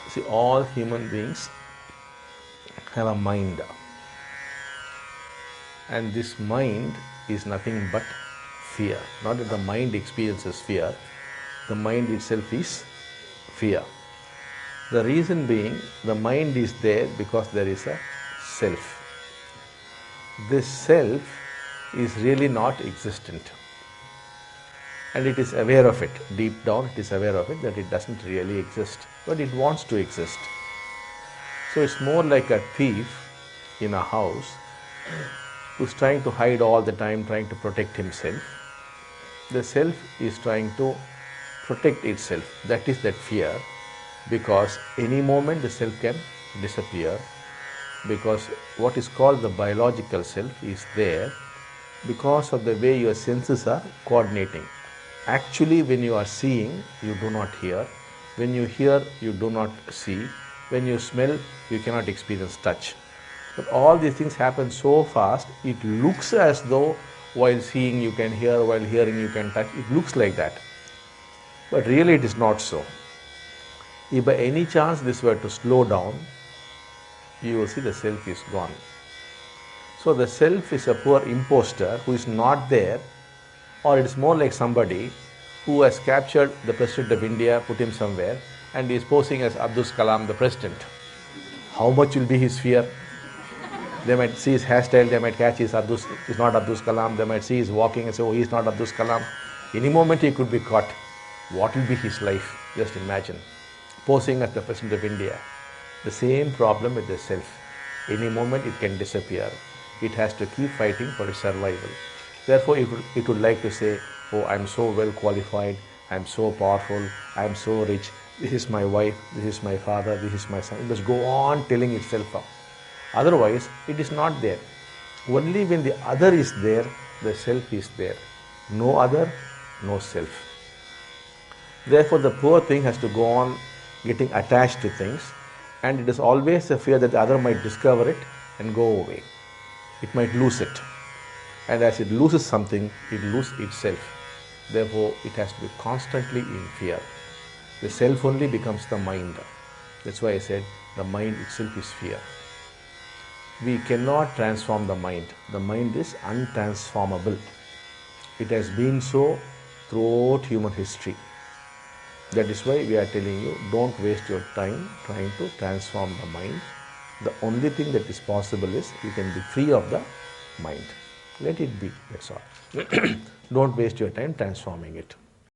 See, all human beings have a mind, and this mind is nothing but fear. Not that the mind experiences fear, the mind itself is fear. The reason being, the mind is there because there is a self. This self is really not existent, and it is aware of it. Deep down it is aware of it, that it doesn't really exist, but it wants to exist. So it's more like a thief in a house who's trying to hide all the time, trying to protect himself. The self is trying to protect itself. That is that fear, because any moment the self can disappear, because what is called the biological self is there because of the way your senses are coordinating. Actually, when you are seeing, you do not hear. When you hear, you do not see. When you smell, you cannot experience touch. But all these things happen so fast, it looks as though while seeing you can hear, while hearing you can touch. It looks like that. But really it is not so. If by any chance this were to slow down, you will see the self is gone. So the self is a poor imposter who is not there, or it is more like somebody who has captured the President of India, put him somewhere, and is posing as Abdul Kalam, the President. How much will be his fear? They might see his hairstyle, they might catch he's not Abdul Kalam, they might see he's walking and say, oh, he's not Abdul Kalam. Any moment he could be caught. What will be his life? Just imagine. Posing as the President of India. The same problem with the self. Any moment it can disappear. It has to keep fighting for its survival. Therefore, it would like to say, oh, I'm so well qualified, I'm so powerful, I'm so rich, this is my wife, this is my father, this is my son. It must go on telling itself up. Otherwise, it is not there. Only when the other is there, the self is there. No other, no self. Therefore, the poor thing has to go on getting attached to things, and it is always a fear that the other might discover it and go away. It might lose it. And as it loses something, it loses itself. Therefore, it has to be constantly in fear. The self only becomes the mind. That's why I said the mind itself is fear. We cannot transform the mind. The mind is untransformable. It has been so throughout human history. That is why we are telling you, don't waste your time trying to transform the mind. The only thing that is possible is you can be free of the mind. Let it be, that's all. Don't waste your time transforming it.